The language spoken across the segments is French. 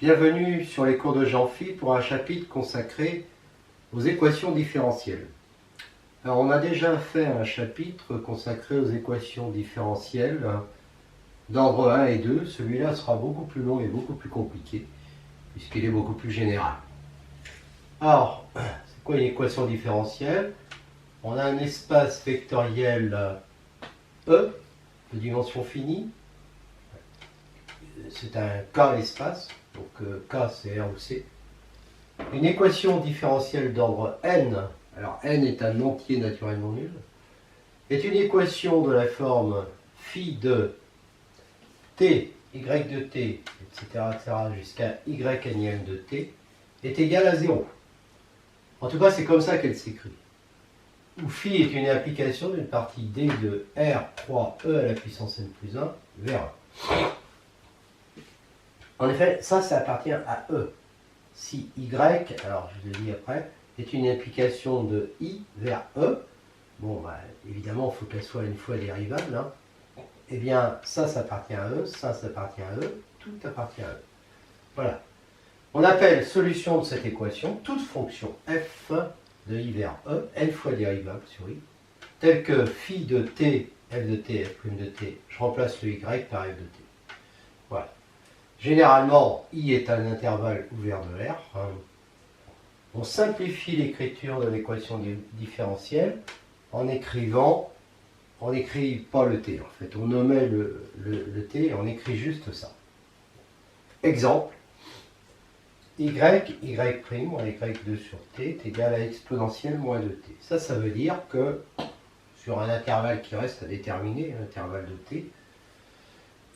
Bienvenue sur les cours de Jean-Phi pour un chapitre consacré aux équations différentielles. Alors on a déjà fait un chapitre consacré aux équations différentielles d'ordre 1 et 2. Celui-là sera beaucoup plus long et beaucoup plus compliqué puisqu'il est beaucoup plus général. Alors, c'est quoi une équation différentielle? On a un espace vectoriel E de dimension finie. C'est un K-espace, donc K c'est R ou C. Une équation différentielle d'ordre N, alors N est un entier naturellement nul, est une équation de la forme phi de t, y de t, etc., jusqu'à y n de t, est égale à 0. En tout cas, c'est comme ça qu'elle s'écrit. Où phi est une application d'une partie d de R croix E à la puissance n plus 1 vers 1. En effet, ça appartient à E. Si Y, alors je le dis après, est une application de I vers E, bon, bah, évidemment, il faut qu'elle soit une fois dérivable, hein. Eh bien, ça appartient à E, ça appartient à E, tout appartient à E. Voilà. On appelle solution de cette équation toute fonction f de I vers E, n fois dérivable sur I, telle que phi de t, f de t, f' de t, je remplace le y par f de t. Voilà. Généralement, I est un intervalle ouvert de R. On simplifie l'écriture de l'équation différentielle en écrivant, on n'écrit pas le T en fait, on omet le T et on écrit juste ça. Exemple, y moins y2 sur t est égal à exponentielle moins 2t. Ça veut dire que sur un intervalle qui reste à déterminer, un intervalle de t,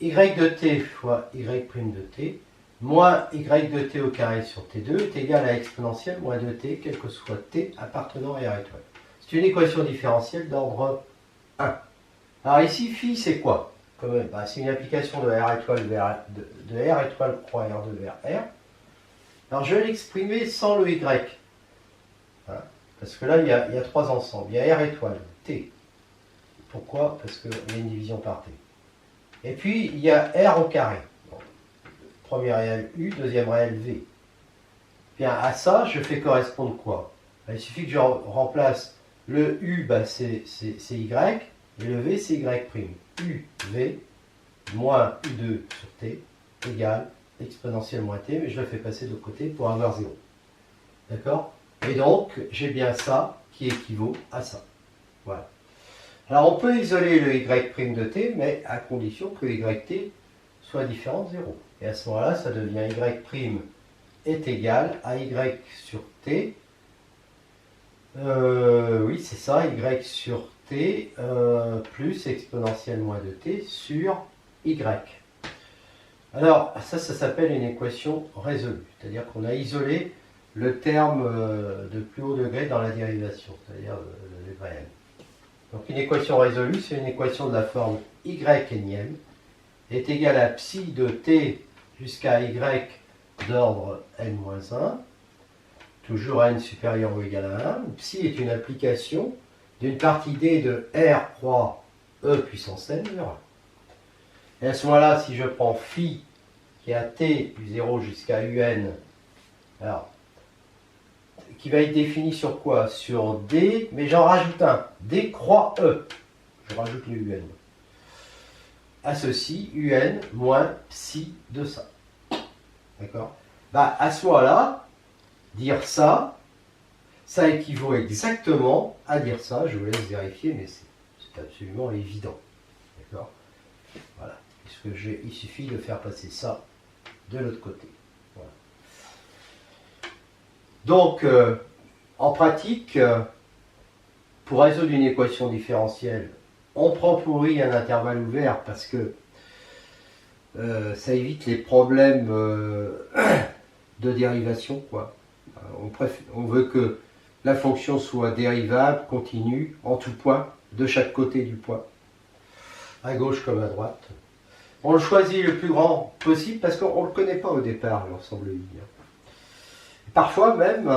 y de t fois y' de t moins y de t au carré sur t2 est égal à exponentielle moins 2t, quel que soit t appartenant à R étoile. C'est une équation différentielle d'ordre 1. Alors ici, phi, c'est quoi? Bah, c'est une application de R étoile de R étoile croix R2 vers R. Alors je vais l'exprimer sans le y. Hein, parce que là, il y a trois ensembles. Il y a R étoile, t. Pourquoi? Parce qu'il y a une division par t. Et puis, il y a R au carré. Bon. Premier réel U, deuxième réel V. Bien, à ça, je fais correspondre quoi? Il suffit que je remplace le U, bah, c'est Y, et le V, c'est Y'. UV moins U2 sur T égale exponentielle moins T, mais je le fais passer de l'autre côté pour avoir 0. D'accord? Et donc, j'ai bien ça qui équivaut à ça. Voilà. Alors, on peut isoler le y' de t, mais à condition que yt soit différent de 0. Et à ce moment-là, ça devient y' est égal à y sur t. Oui, c'est ça, y sur t plus exponentielle moins de t sur y. Alors, ça s'appelle une équation résolue. C'est-à-dire qu'on a isolé le terme de plus haut degré dans la dérivation, c'est-à-dire le degré n. Donc une équation résolue, c'est une équation de la forme y énième est égale à psi de t jusqu'à y d'ordre n-1, toujours n supérieur ou égal à 1. Psi est une application d'une partie d de r croix e puissance n vers 1. Et à ce moment-là, si je prends phi qui est à t u0 jusqu'à un, alors qui va être défini sur quoi? Sur D, mais j'en rajoute un. D croix E. Je rajoute le UN. À ceci, UN moins psi de ça. D'accord? Bah, à ce moment-là, dire ça, ça équivaut exactement à dire ça. Je vous laisse vérifier, mais c'est absolument évident. D'accord? Voilà. Il suffit de faire passer ça de l'autre côté. Voilà. Donc, en pratique, pour résoudre une équation différentielle, on prend pour I un intervalle ouvert parce que ça évite les problèmes de dérivation, quoi. On veut que la fonction soit dérivable, continue, en tout point, de chaque côté du point, à gauche comme à droite. On le choisit le plus grand possible parce qu'on ne le connaît pas au départ, l'ensemble I. Parfois même,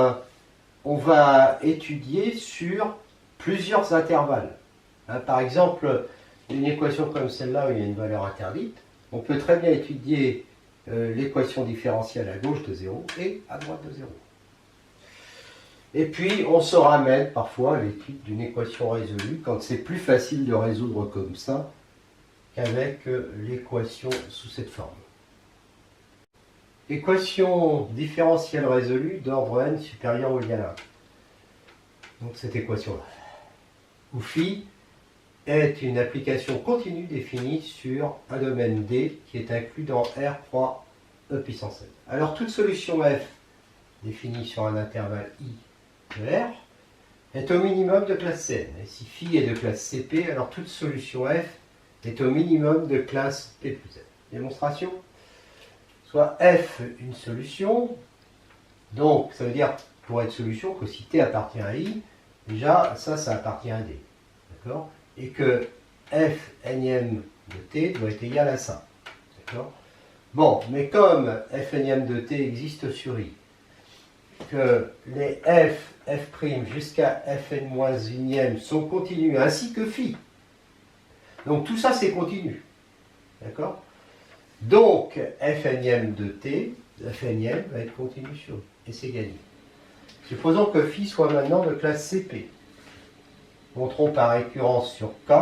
on va étudier sur plusieurs intervalles. Par exemple, une équation comme celle-là où il y a une valeur interdite, on peut très bien étudier l'équation différentielle à gauche de 0 et à droite de 0. Et puis, on se ramène parfois à l'étude d'une équation résolue quand c'est plus facile de résoudre comme ça qu'avec l'équation sous cette forme. Équation différentielle résolue d'ordre n supérieur ou égal à 1. Donc cette équation-là, où phi est une application continue définie sur un domaine D qui est inclus dans R3 E puissance n. Alors toute solution f définie sur un intervalle I de R est au minimum de classe Cn. Et si phi est de classe Cp, alors toute solution f est au minimum de classe P plus n. Démonstration. Soit f une solution, donc ça veut dire pour être solution que si t appartient à I, déjà ça appartient à D. D'accord? Et que f énième de t doit être égal à ça. D'accord? Bon, mais comme f énième de t existe sur I, que les f' jusqu'à fn-1 sont continus, ainsi que phi. Donc tout ça c'est continu. D'accord? Donc f énième de t, f énième va être continu sur I. Et c'est gagné. Supposons que phi soit maintenant de classe Cp. Montrons par récurrence sur K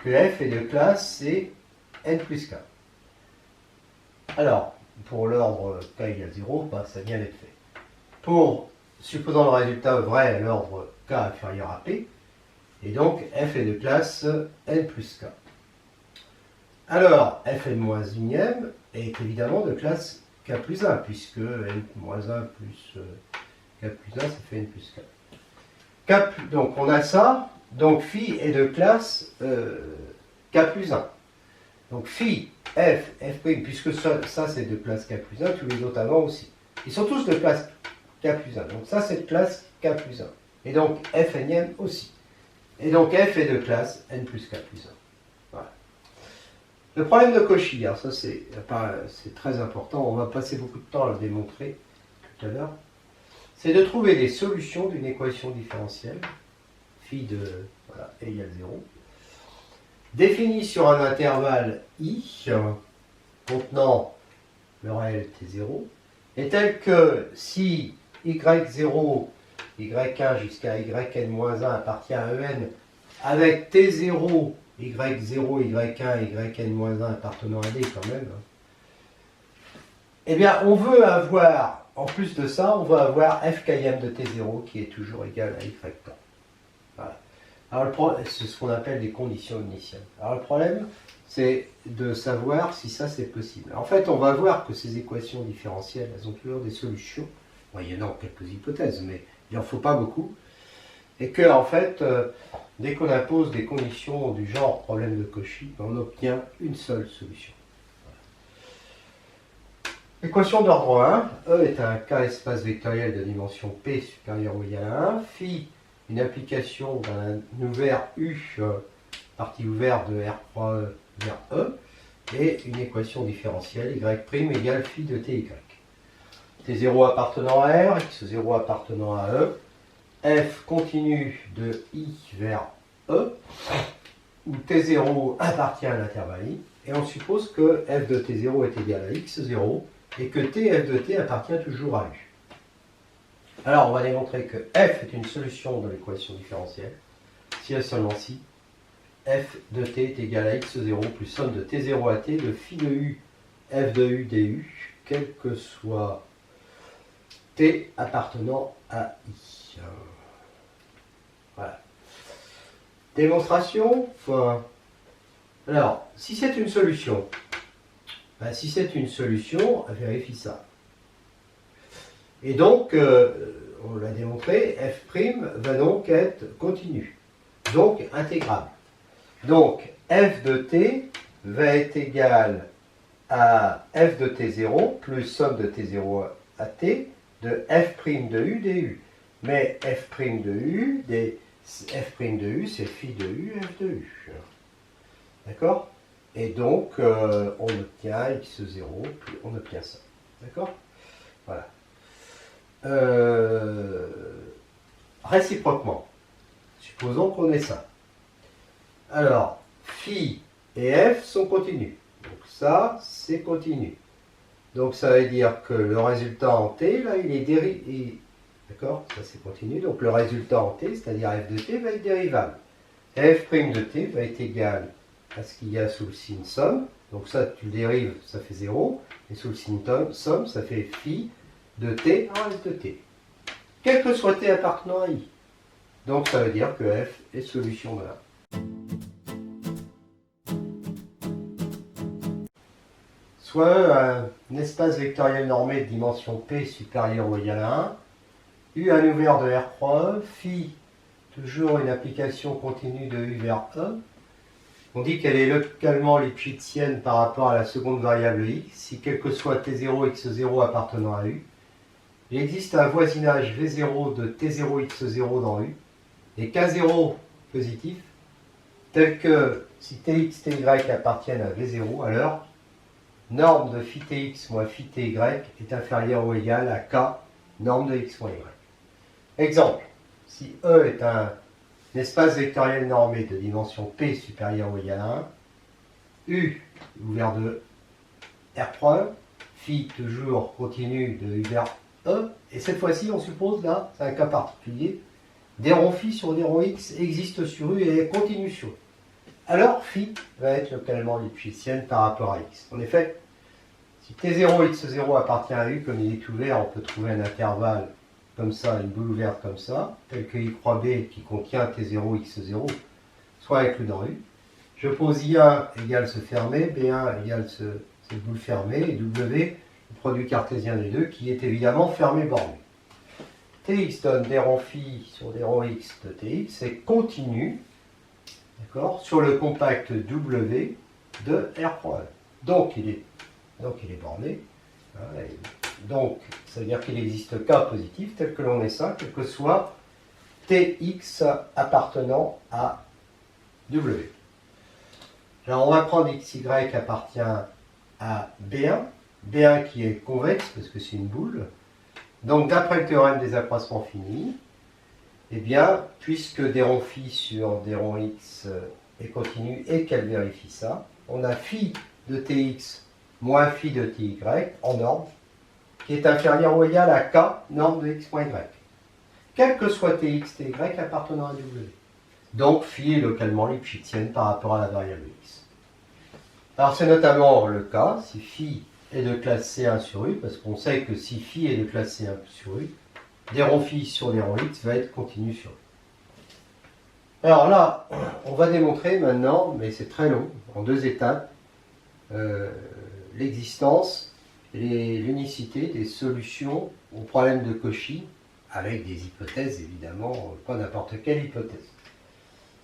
que f est de classe Cn plus K. Alors, pour l'ordre K égale 0, bah, ça vient d'être fait. Pour, supposons le résultat vrai à l'ordre K inférieur à P, et donc f est de classe N plus K. Alors, fn-1 est évidemment de classe K plus 1, puisque n-1 plus K plus 1, ça fait N plus K. Donc on a ça, donc phi est de classe K plus 1. Donc phi, f', puisque ça c'est de classe K plus 1, tous les autres avant aussi. Ils sont tous de classe K plus 1. Donc ça c'est de classe K plus 1. Et donc f énième aussi. Et donc f est de classe N plus K plus 1. Voilà. Le problème de Cauchy, alors ça c'est très important, on va passer beaucoup de temps à le démontrer tout à l'heure, c'est de trouver des solutions d'une équation différentielle, phi de voilà, égale 0, définie sur un intervalle I contenant le réel T0, est telle que si y0, y1 jusqu'à yn-1 appartient à En avec T0, y0, y1, yn-1 appartenant à D quand même, eh bien on veut avoir, en plus de ça, on veut avoir f km de T0 qui est toujours égal à y temps. Voilà. Alors c'est ce qu'on appelle des conditions initiales. Alors le problème, c'est de savoir si ça c'est possible. En fait, on va voir que ces équations différentielles, elles ont toujours des solutions, moyennant quelques hypothèses, mais il n'en faut pas beaucoup. Et que, en fait, dès qu'on impose des conditions du genre problème de Cauchy, on obtient une seule solution. Voilà. Équation d'ordre 1, E est un K espace vectoriel de dimension P supérieur ou égal à 1, phi une application d'un ouvert U, partie ouverte de R3 vers E, et une équation différentielle Y' égale phi de Ty. T0 appartenant à R, X0 appartenant à E, f continue de I vers E, où T0 appartient à l'intervalle I, et on suppose que f de T0 est égal à X0, et que Tf de T appartient toujours à U. Alors on va démontrer que f est une solution de l'équation différentielle, si et seulement si f de T est égal à X0 plus somme de T0 à T de phi de U, f de U du, quel que soit T appartenant à I. Voilà. Démonstration. Alors, si c'est une solution, vérifie ça. Et donc, on l'a démontré, f' va donc être continu, donc intégrable. Donc, f de t va être égal à f de t0 plus somme de t0 à t de f' de u du. Mais f' de u, c'est phi de u, f de u. D'accord? Et donc, on obtient x0, puis on obtient ça. D'accord? Voilà. Réciproquement, supposons qu'on ait ça. Alors, phi et f sont continus. Donc ça, c'est continu. Donc ça veut dire que le résultat en t, là, il est dérivé. D'accord? Ça c'est continu. Donc le résultat en t, c'est-à-dire f de t, va être dérivable. F' de t va être égal à ce qu'il y a sous le signe somme. Donc ça, tu le dérives, ça fait 0. Et sous le signe somme, ça fait phi de t en f de t. Quel que soit t appartenant à i. Donc ça veut dire que f est solution de 1. Soit un espace vectoriel normé de dimension p supérieure ou égale à 1, U un ouvert de R croix E, phi toujours une application continue de U vers E. On dit qu'elle est localement lipschitzienne par rapport à la seconde variable x, si quel que soit t0, x0 appartenant à U. Il existe un voisinage v0 de t0, x0 dans U, et k0 positif, tel que si tx, ty appartiennent à v0, alors norme de phi tx moins phi ty est inférieure ou égale à k, norme de x moins y. Exemple, si E est un espace vectoriel normé de dimension p supérieure ou égale à 1, U ouvert de R', phi toujours continue de U vers E, et cette fois-ci on suppose, là, c'est un cas particulier, des ronds phi sur des ronds x existent sur U et continuent sur U. Alors phi va être localement lipschitzienne par rapport à x. En effet, si t0, x0 appartient à U, comme il est ouvert, on peut trouver un intervalle comme ça, une boule ouverte comme ça, tel que I croix B qui contient T0, X0, soit inclus dans U. Je pose I1 égale ce fermé, B1 égale cette boule fermée, et W, le produit cartésien des deux, qui est évidemment fermé borné. Tx donne des ronds phi sur des ronds x de Tx et continue, d'accord, sur le compact W de R croix E. Donc il est borné. Donc, ça veut dire qu'il existe K positif tel que l'on est ça, quel que soit Tx appartenant à W. Alors, on va prendre xy appartient à B1, B1 qui est convexe parce que c'est une boule. Donc, d'après le théorème des accroissements finis, eh bien, puisque des ronds phi sur des ronds x est continu et qu'elle vérifie ça, on a phi de Tx moins phi de Ty en norme, qui est inférieur ou égal à k, norme de x moins y. Quel que soit tx, ty appartenant à w. Donc phi est localement lipschitzienne par rapport à la variable x. Alors c'est notamment le cas si phi est de classe C1 sur U, parce qu'on sait que si phi est de classe C1 sur U, des ronds phi sur des ronds x va être continu sur U. Alors là, on va démontrer maintenant, mais c'est très long, en 2 étapes, l'existence et l'unicité des solutions au problème de Cauchy, avec des hypothèses évidemment, pas n'importe quelle hypothèse.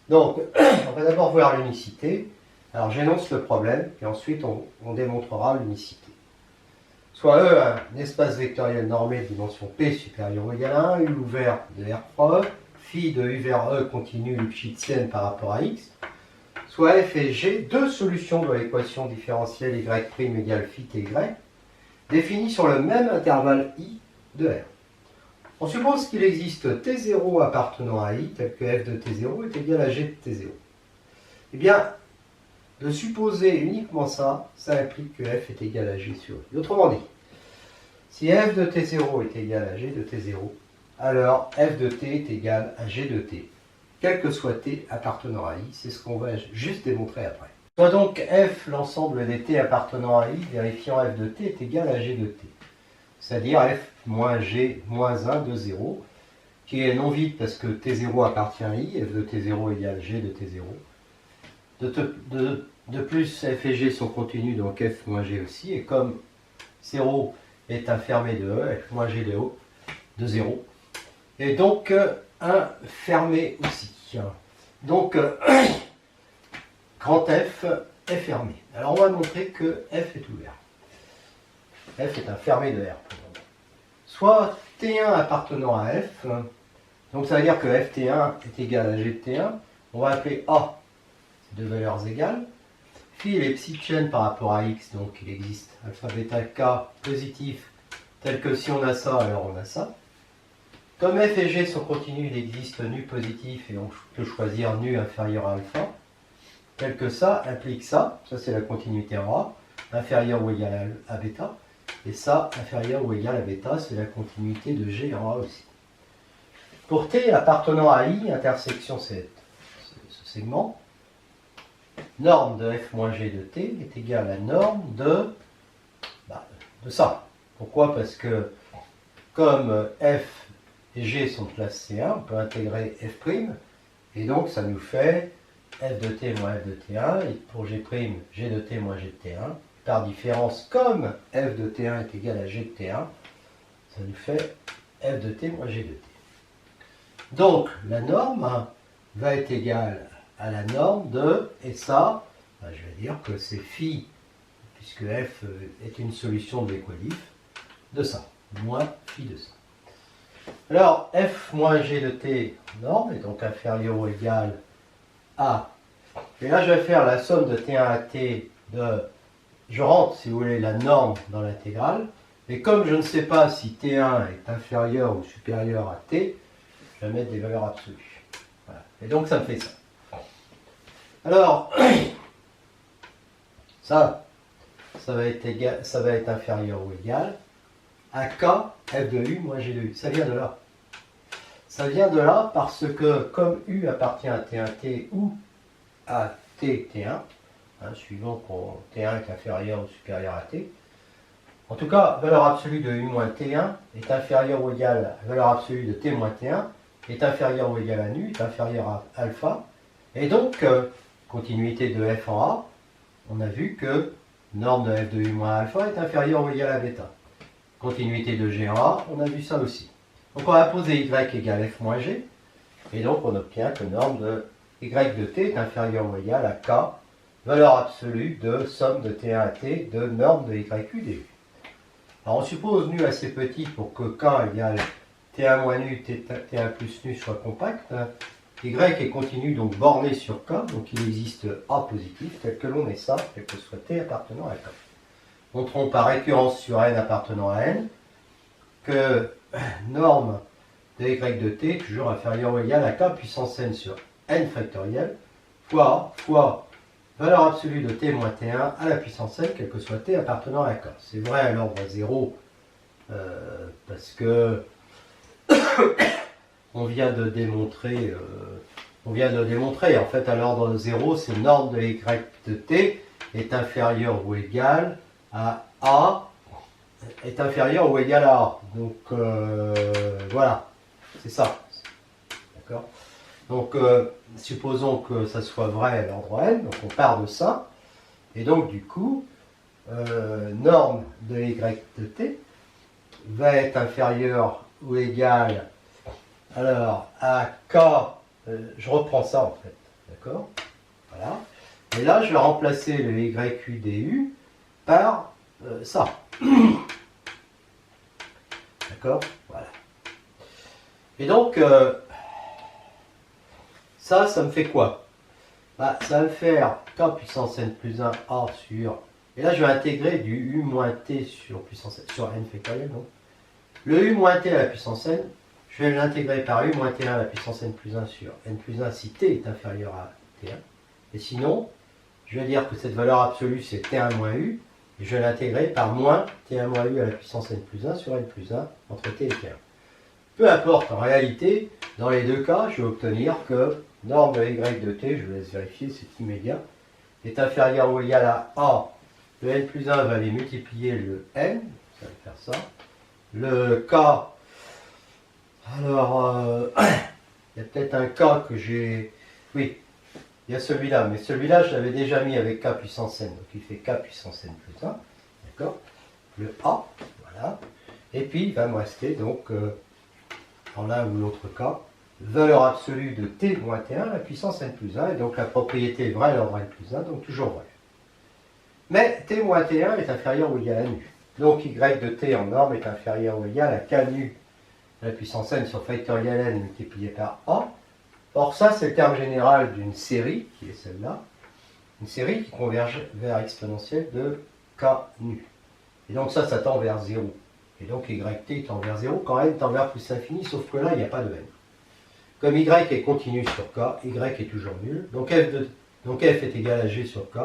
Donc, on va d'abord voir l'unicité. Alors j'énonce le problème, et ensuite on démontrera l'unicité. Soit E, un espace vectoriel normé de dimension P supérieure ou égale à 1, U ouvert de R', phi de U vers E continue lipschitzienne par rapport à X, soit F et G, deux solutions de l'équation différentielle y' égale phi ty, définies sur le même intervalle I de R. On suppose qu'il existe T0 appartenant à I, tel que f de T0 est égal à G de T0. Eh bien, de supposer uniquement ça, ça implique que f est égal à G sur I. Autrement dit, si f de T0 est égal à G de T0, alors f de T est égal à G de T, quel que soit T appartenant à I, c'est ce qu'on va juste démontrer après. Soit donc f l'ensemble des T appartenant à I, vérifiant f de T est égal à G de T. C'est-à-dire f moins G moins 1 de 0, qui est non vide parce que T0 appartient à I, f de T0 égale G de T0. De plus, f et G sont continus, donc f moins G aussi, et comme 0 est un fermé de E, f moins G de O, de 0, et donc un fermé aussi. Donc, grand F est fermé. Alors, on va montrer que F est ouvert. F est un fermé de R. Soit T1 appartenant à F, donc ça veut dire que FT1 est égal à G de T1, on va appeler A, ces deux valeurs égales. Phi est lipschitzienne par rapport à X, donc il existe alpha bêta K positif, tel que si on a ça, alors on a ça. Comme F et G sont continus, il existe nu positif et on peut choisir nu inférieur à alpha. Tel que ça implique ça, ça c'est la continuité en A, inférieur ou égal à bêta. et ça inférieur ou égal à bêta, c'est la continuité de G en A aussi. Pour T appartenant à I, intersection ce segment, norme de f moins g de t est égale à norme de ça. Pourquoi? Parce que comme f et g sont de classe C1, on peut intégrer f', et donc ça nous fait f de t moins f de t1, et pour g', g de t moins g de t1. Par différence, comme f de t1 est égal à g de t1, ça nous fait f de t moins g de t. Donc la norme va être égale à la norme de, et ça, je vais dire que c'est phi, puisque f est une solution de l'équalif, de ça, moins phi de ça. Alors f moins g de t, norme, est donc inférieur ou égal à, et là je vais faire la somme de t1 à t de, je rentre si vous voulez la norme dans l'intégrale, et comme je ne sais pas si t1 est inférieur ou supérieur à t, je vais mettre des valeurs absolues. Voilà. Et donc ça me fait ça. Alors, ça va être inférieur ou égal à k f de u moins g de u. Ça vient de là. Ça vient de là parce que comme u appartient à t1t ou à t1, suivant qu'on t1 est inférieur ou supérieur à t, en tout cas, valeur absolue de u moins t1 est inférieure ou égale à la valeur absolue de t moins t1 est inférieure ou égale à nu, est inférieure à alpha. Et donc, continuité de f en A, on a vu que norme de f de u moins alpha est inférieure ou égale à bêta. Continuité de g en A, on a vu ça aussi. Donc on va poser y égale f moins g, et donc on obtient que norme de y de t est inférieure ou égale à k, valeur absolue de somme de t1 à t de norme de YU du. Alors on suppose nu assez petit pour que k égale t1 moins nu, t1 plus nu soit compact. Y est continu, donc borné sur k, donc il existe A positif, tel que l'on est ça, quel que soit t appartenant à k. Montrons par récurrence sur n appartenant à n que norme de y de t est toujours inférieure ou égale à k puissance n sur n factoriel fois valeur absolue de t moins t1 à la puissance n, quel que soit t appartenant à k. C'est vrai à l'ordre 0 parce que on vient de démontrer, en fait, à l'ordre 0, c'est norme de y de t est inférieur ou égal à A, est inférieur ou égal à A. Donc, voilà, c'est ça. D'accord? Donc, supposons que ça soit vrai à l'ordre n, donc on part de ça, et donc, du coup, norme de y de t va être inférieur ou égal alors à k, je reprends ça en fait, d'accord? Voilà. Et là, je vais remplacer le YU du par ça. D'accord? Voilà. Et donc, ça me fait quoi? Ça va me faire k puissance n plus 1 a sur... Et là, je vais intégrer du u moins t sur puissance n, sur n factoriel, donc. Le u moins t à la puissance n, je vais l'intégrer par u moins t1 à la puissance n plus 1 sur n plus 1 si t est inférieur à t1. Et sinon, je vais dire que cette valeur absolue c'est t1 moins u, et je vais l'intégrer par moins t1 moins u à la puissance n plus 1 sur n plus 1 entre t et t1. Peu importe, en réalité, dans les deux cas, je vais obtenir que norme de y de t, je vous laisse vérifier, c'est immédiat, est inférieur ou égal à a. Le n plus 1 va aller multiplier le n, ça va faire ça. Le k, alors, il y a peut-être un k que j'ai... Oui, il y a celui-là, mais celui-là, je l'avais déjà mis avec k puissance n, donc il fait k puissance n plus 1, d'accord? Le a, voilà. Et puis, il va me rester, donc, dans l'un ou l'autre cas, valeur absolue de t moins t1, la puissance n plus 1, et donc la propriété est vraie à l'ordre n plus 1, donc toujours vrai. Mais t moins t1 est inférieur ou égal à nu. Donc y de t en norme est inférieur ou égal à k nu à la puissance n sur factoriel n multiplié par a. Or ça, c'est le terme général d'une série, qui est celle-là, une série qui converge vers exponentielle de k nu. Et donc ça tend vers 0. Et donc yt tend vers 0 quand n tend vers plus l'infini, sauf que là, il n'y a pas de n. Comme y est continu sur k, y est toujours nul. Donc f est égal à g sur k.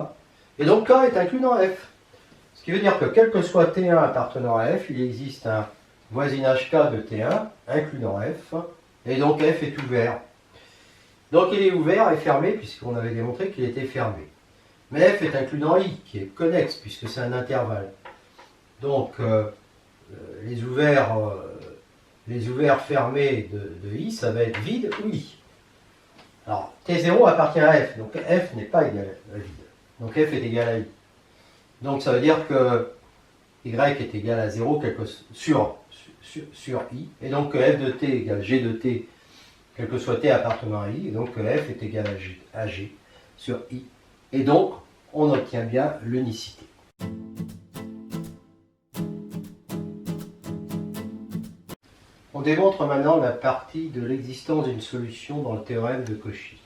Et donc k est inclus dans f. Ce qui veut dire que quel que soit T1 appartenant à F, il existe un voisinage K de T1 incluant F, et donc F est ouvert. Donc il est ouvert et fermé, puisqu'on avait démontré qu'il était fermé. Mais F est inclus dans I, qui est connexe, puisque c'est un intervalle. Donc les ouverts fermés de I, ça va être vide ou I. Alors T0 appartient à F, donc F n'est pas égal à vide. Donc F est égal à I. Donc ça veut dire que Y est égal à 0 sur I, et donc que F de T égale G de T, quel que soit T appartenant à I, et donc que F est égal à G sur I. Et donc, on obtient bien l'unicité. On démontre maintenant la partie de l'existence d'une solution dans le théorème de Cauchy.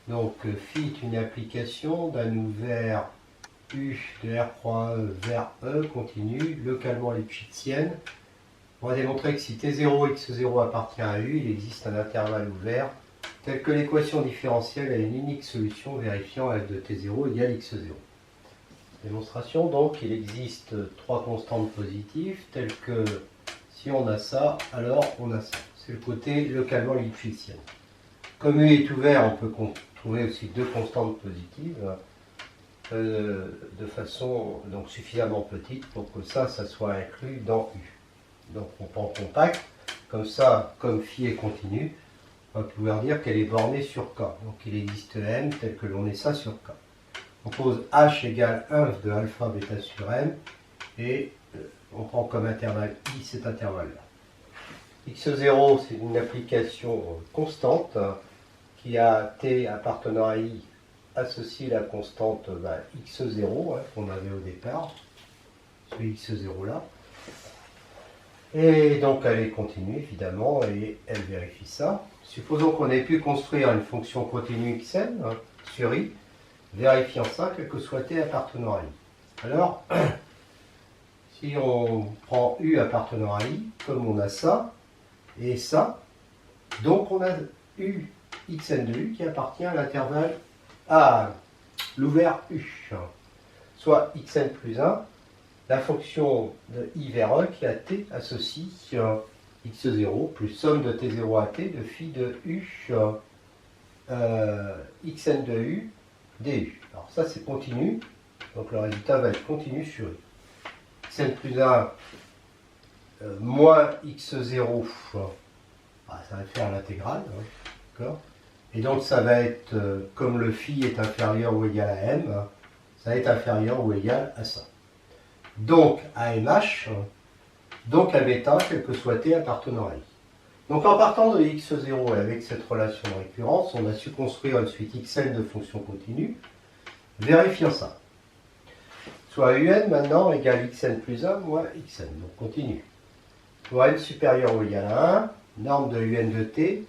Donc, phi est une application d'un ouvert U de R croix E vers E continue, localement lipschitzienne. On va démontrer que si T0 x0 appartient à U, il existe un intervalle ouvert tel que l'équation différentielle a une unique solution vérifiant f de T0 égale x0. Démonstration, donc, il existe trois constantes positives telles que si on a ça, alors on a ça. C'est le côté localement lipschitzienne. Comme U est ouvert, on peut trouver aussi deux constantes positives de façon donc suffisamment petite pour que ça soit inclus dans U. Donc on prend compact, comme ça, comme phi est continu, on va pouvoir dire qu'elle est bornée sur K. Donc il existe M tel que l'on est ça sur K. On pose H égale 1 de alpha bêta sur M, et on prend comme intervalle I cet intervalle-là. X0, c'est une application constante qui a T appartenant à I associé la constante x0 qu'on avait au départ, ce x0 là. Et donc elle est continue évidemment et elle vérifie ça. Supposons qu'on ait pu construire une fonction continue xn sur I, vérifiant ça quel que soit T appartenant à I. Alors, si on prend U appartenant à I, comme on a ça et ça, donc on a U xn de U qui appartient à l'intervalle à l'ouvert U, soit xn plus 1, la fonction de I vers E qui a T associe x0 plus somme de T0 à T de phi de U xn de U du. Alors ça c'est continu, donc le résultat va être continu sur U. Xn plus 1 moins x0, ça va faire l'intégrale, d'accord. Et donc ça va être, comme le phi est inférieur ou égal à m, ça va être inférieur ou égal à ça. Donc à mh, donc à bêta, quel que soit t appartenant à i. Donc en partant de x0 et avec cette relation de récurrence, on a su construire une suite xn de fonctions continues, vérifiant ça. Soit un maintenant égale xn plus 1 moins xn, donc continue. Soit n supérieur ou égal à 1, norme de un de t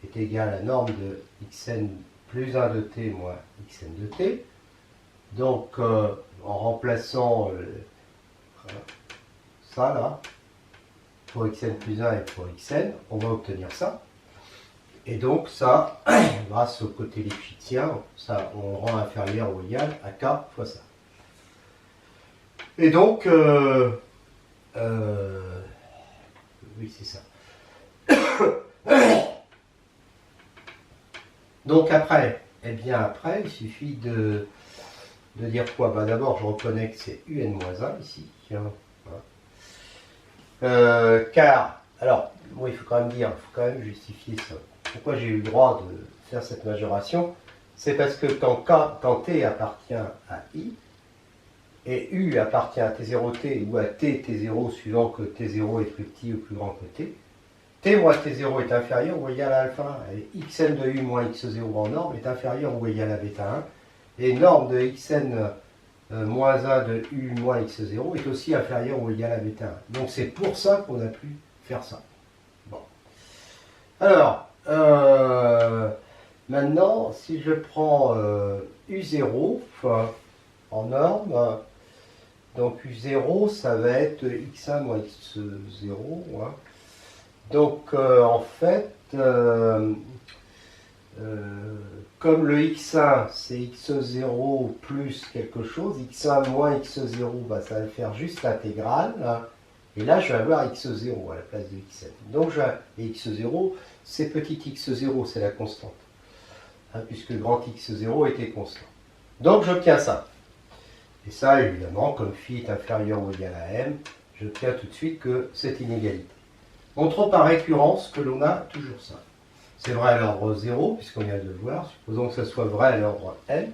est égale à norme de xn plus 1 de t moins xn de t. Donc, en remplaçant ça là, pour xn plus 1 et pour xn, on va obtenir ça. Et donc, ça, grâce au côté lipschitzien, ça, on rend inférieur ou égal à k fois ça. Et donc, oui, c'est ça. Donc après, eh bien après, il suffit de dire quoi? D'abord, je reconnais que c'est un-1 ici. Voilà. Car, alors, oui, il faut quand même justifier ça. Pourquoi j'ai eu le droit de faire cette majoration? C'est parce que quand T appartient à I, et U appartient à T0T ou à T0 suivant que T0 est plus petit ou plus grand que T, T moins T0 est inférieur ou égal à alpha 1, et xn de U moins x0 en norme est inférieur ou égal à bêta 1, et norme de xn moins 1 de U moins x0 est aussi inférieur ou égal à bêta 1. Donc c'est pour ça qu'on a pu faire ça. Bon. Alors, maintenant, si je prends U0 en norme, donc U0, ça va être x1 moins x0. Hein. Donc, en fait, comme le x1 c'est x0 plus quelque chose, x1 moins x0, bah, ça va faire juste l'intégrale. Hein, et là, je vais avoir x0 à la place de xn. Donc, et x0, c'est petit x0, c'est la constante. Hein, puisque grand x0 était constant. Donc, j'obtiens ça. Et ça, évidemment, comme phi est inférieur ou égal à m, j'obtiens tout de suite que c'est inégalité. Montrons par récurrence que l'on a toujours ça. C'est vrai à l'ordre 0, puisqu'on vient de le voir. Supposons que ça soit vrai à l'ordre n.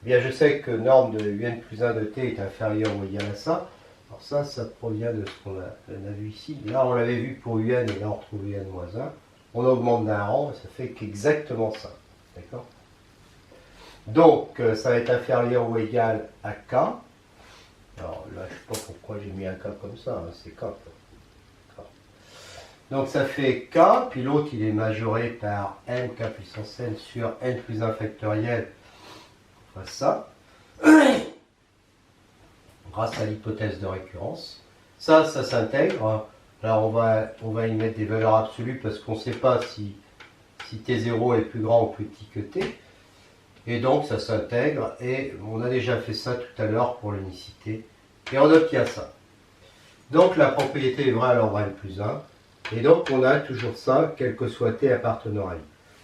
Eh bien, je sais que norme de un plus 1 de t est inférieure ou égale à ça. Alors ça provient de ce qu'on a vu ici. Là, on l'avait vu pour un, et là, on retrouve un moins 1. On augmente d'un rang, et ça fait qu'exactement ça. D'accord? Donc, ça va être inférieur ou égal à k. Alors là, je ne sais pas pourquoi j'ai mis un k comme ça, hein, c'est k. Donc ça fait k, puis l'autre il est majoré par n, k puissance n sur n plus 1 factoriel. On fait ça. Grâce à l'hypothèse de récurrence. Ça s'intègre. Alors on va y mettre des valeurs absolues parce qu'on ne sait pas si t0 est plus grand ou plus petit que t. Et donc ça s'intègre et on a déjà fait ça tout à l'heure pour l'unicité. Et on obtient ça. Donc la propriété est vraie à l'ordre n plus 1. Et donc on a toujours ça, quel que soit t appartenant à i.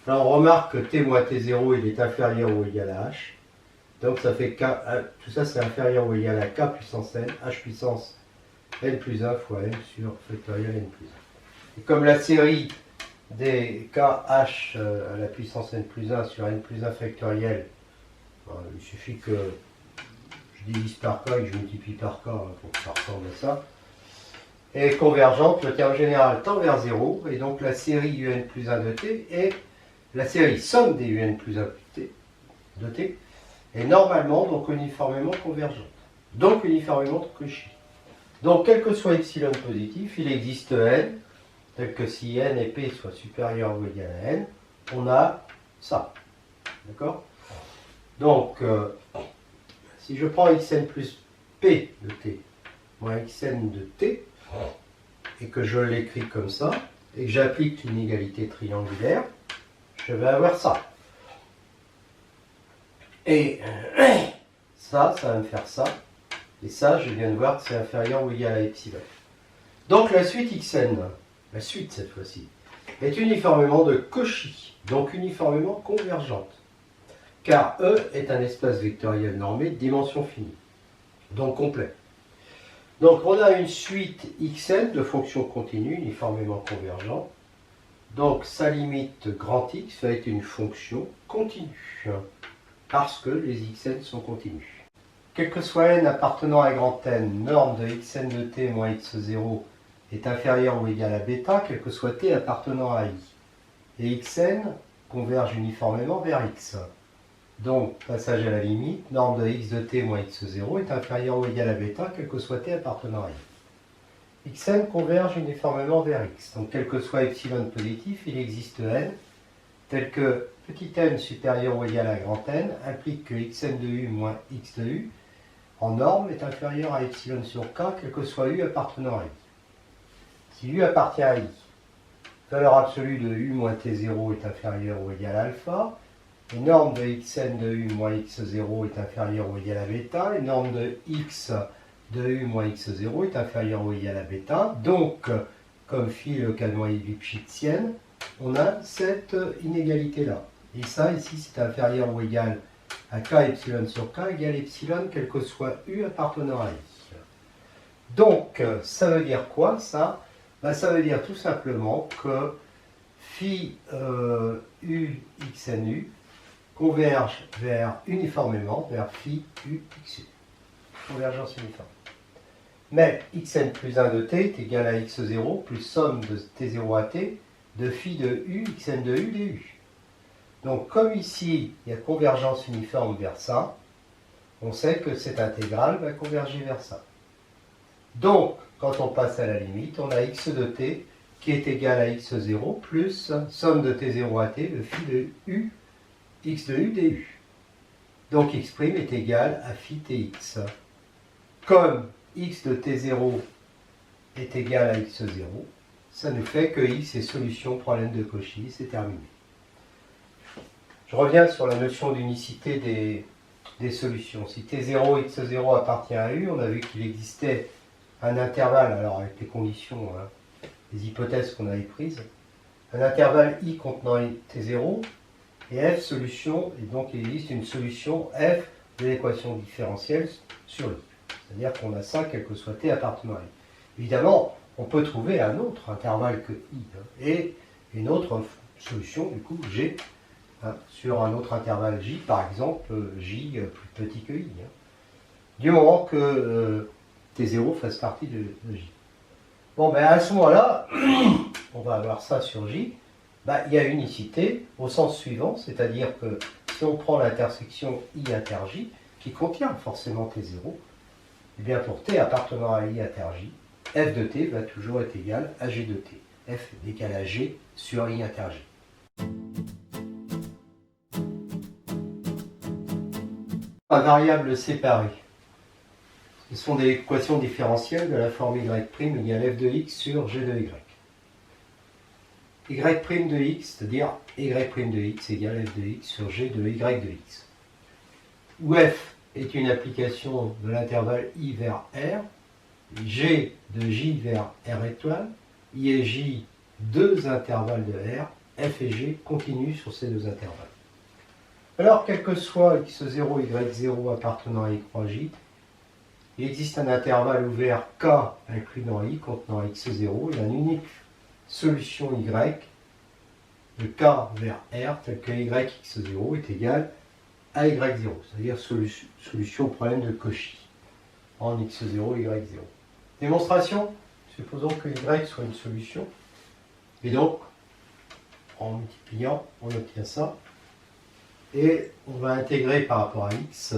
Alors on remarque que t moins t0 il est inférieur ou égal à h. Donc ça fait k, tout ça c'est inférieur ou égal à k puissance n, h puissance n plus 1 fois n sur factoriel n plus 1. Et comme la série des kh à la puissance n plus 1 sur n plus 1 factoriel, il suffit que je divise par k et que je multiplie par k pour que ça ressemble à ça, est convergente, le terme général tend vers 0, et donc la série un plus 1 de t est la série somme des un plus 1 de t est normalement donc uniformément convergente. Donc uniformément de Cauchy. Donc quel que soit epsilon positif, il existe n, tel que si n et p soient supérieurs ou égal à n, on a ça. D'accord? Donc, si je prends xn plus p de t moins xn de t, et que je l'écris comme ça, et que j'applique une égalité triangulaire, je vais avoir ça. Et ça va me faire ça. Et ça, je viens de voir que c'est inférieur ou égal à epsilon. Donc la suite xn, la suite cette fois-ci, est uniformément de Cauchy, donc uniformément convergente. Car E est un espace vectoriel normé de dimension finie, donc complet. Donc on a une suite xn de fonctions continues uniformément convergentes. Donc sa limite grand X va être une fonction continue, parce que les xn sont continus. Quel que soit n appartenant à grand N, norme de xn de t moins x0 est inférieur ou égal à bêta, quel que soit t appartenant à i. Et xn converge uniformément vers x. Donc, passage à la limite, norme de x de t moins x0 est inférieur ou égal à bêta, quel que soit t appartenant à i. Xn converge uniformément vers x. Donc, quel que soit epsilon positif, il existe n, tel que petit n supérieur ou égal à grand N implique que xn de u moins x de u en norme est inférieur à epsilon sur k, quel que soit u appartenant à i. Si u appartient à i, valeur absolue de u moins t0 est inférieure ou égale à alpha, et norme de xn de u moins x0 est inférieure ou égale à bêta, et norme de x de u moins x0 est inférieure ou égale à bêta. Donc, comme phi le canon lipschitzienne, on a cette inégalité-là. Et ça, ici, c'est inférieur ou égal à k epsilon sur k égale epsilon, quel que soit u appartenant à i. Donc, ça veut dire quoi, ça? Ça veut dire tout simplement que phi u xn u converge uniformément vers phi u xu. Convergence uniforme. Mais xn plus 1 de t est égal à x0 plus somme de t0 à t de phi de u xn de u du. Donc comme ici il y a convergence uniforme vers ça, on sait que cette intégrale va converger vers ça. Donc quand on passe à la limite, on a x de t qui est égal à x0 plus somme de t0 à t de phi de u x de u du. Donc x' est égal à phi tx. Comme x de t0 est égal à x0, ça nous fait que x est solution problème de Cauchy, c'est terminé. Je reviens sur la notion d'unicité des solutions. Si t0, x0 appartient à u, on a vu qu'il existait un intervalle, alors avec les conditions, hein, les hypothèses qu'on avait prises, un intervalle i contenant t0 et f solution, et donc il existe une solution f de l'équation différentielle sur i. C'est-à-dire qu'on a ça, quel que soit t appartenant à i. Évidemment, on peut trouver un autre intervalle que i, hein, et une autre solution, du coup, g, hein, sur un autre intervalle j, par exemple, j plus petit que i, hein, du moment que t0 fasse partie de j. Bon, ben à ce moment-là, on va avoir ça sur j, ben, il y a unicité au sens suivant, c'est-à-dire que si on prend l'intersection i inter j, qui contient forcément t0, et bien pour t appartenant à i inter j, f de t va toujours être égal à g de t. F est égal à g sur i inter j. La variable séparée. Ce sont des équations différentielles de la forme y' égale f de x sur g de y. Y' de x, c'est-à-dire y' de x égale f de x sur g de y de x. Où f est une application de l'intervalle i vers r, g de j vers r étoile, i et j, deux intervalles de r, f et g continuent sur ces deux intervalles. Alors, quel que soit x0, y0 appartenant à i croix j, il existe un intervalle ouvert k inclus dans i contenant x0 et une unique solution y de k vers r telle que yx0 est égal à y0, c'est-à-dire solution au problème de Cauchy en x0, y0. Démonstration, supposons que y soit une solution, et donc en multipliant, on obtient ça, et on va intégrer par rapport à x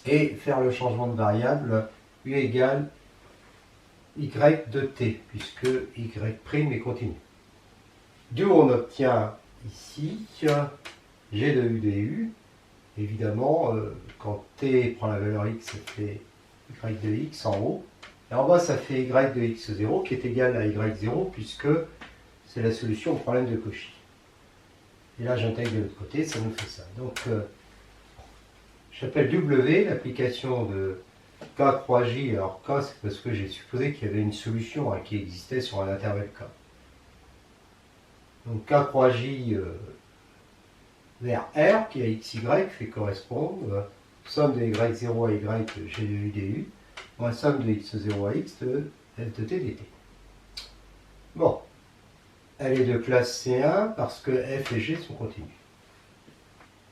et faire le changement de variable u égale y de t, puisque y' est continu. D'où on obtient ici g de u de u. Évidemment, quand t prend la valeur x, ça fait y de x en haut. Et en bas, ça fait y de x0 qui est égal à y0, puisque c'est la solution au problème de Cauchy. Et là, j'intègre de l'autre côté, ça nous fait ça. Donc, j'appelle W l'application de k croix j. Alors k, c'est parce que j'ai supposé qu'il y avait une solution qui existait sur un intervalle k. Donc k croix j vers r, qui est xy, fait correspondre somme de y0 à y de g de u du, moins somme de x0 à x de f de t dt. Bon, elle est de classe C1 parce que f et g sont continus.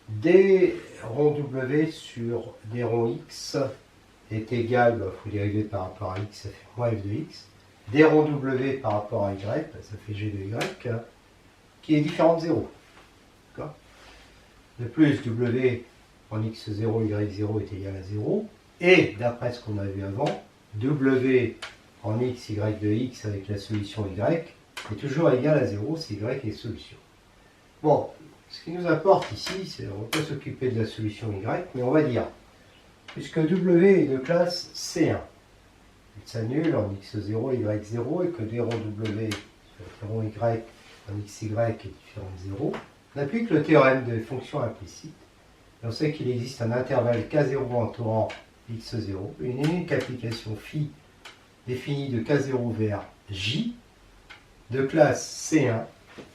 d rond w sur d rond x est égal, il faut dériver par rapport à x, ça fait moins f de x. d rond w par rapport à y, ça fait g de y, qui est différent de 0. De plus, w en x0, y0 est égal à 0. Et, d'après ce qu'on a vu avant, w en x, y de x avec la solution y est toujours égal à 0 si y est solution. Bon, ce qui nous importe ici, c'est on peut s'occuper de la solution y, mais on va dire, puisque w est de classe C1, il s'annule en x0, y0, et que d rond w, d rond y en xy est différent de 0, on applique le théorème des fonctions implicites, et on sait qu'il existe un intervalle k0 entourant x0, une unique application phi définie de k0 vers j, de classe C1,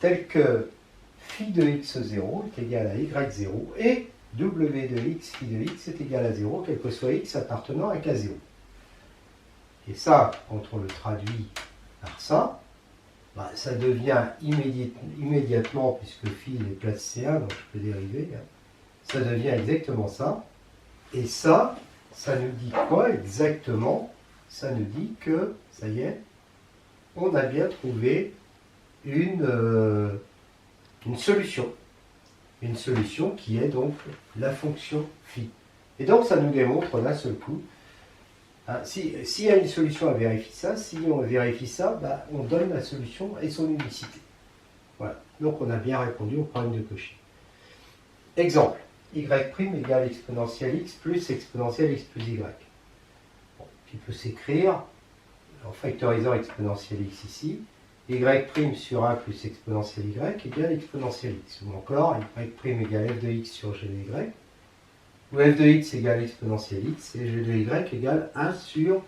telle que phi de x0 est égal à y0 et w de x phi de x est égal à 0, quel que soit x appartenant à k0. Et ça, quand on le traduit par ça, bah, ça devient immédiatement, puisque phi est place C1, donc je peux dériver, hein, ça devient exactement ça. Et ça nous dit quoi exactement? Ça nous dit que, ça y est, on a bien trouvé une solution. Une solution qui est donc la fonction phi. Et donc ça nous démontre d'un seul coup, hein, s'il y a une solution à vérifier ça, si on vérifie ça, bah, on donne la solution et son unicité. Voilà. Donc on a bien répondu au problème de Cauchy. Exemple, y' égale exponentielle x plus exponentielle x plus y. Bon, qui peut s'écrire en factorisant exponentielle x ici, y' sur 1 plus exponentielle y égale exponentielle x. Ou encore y' égale f de x sur g de y, où f de x égale exponentielle x et g de y égale 1 sur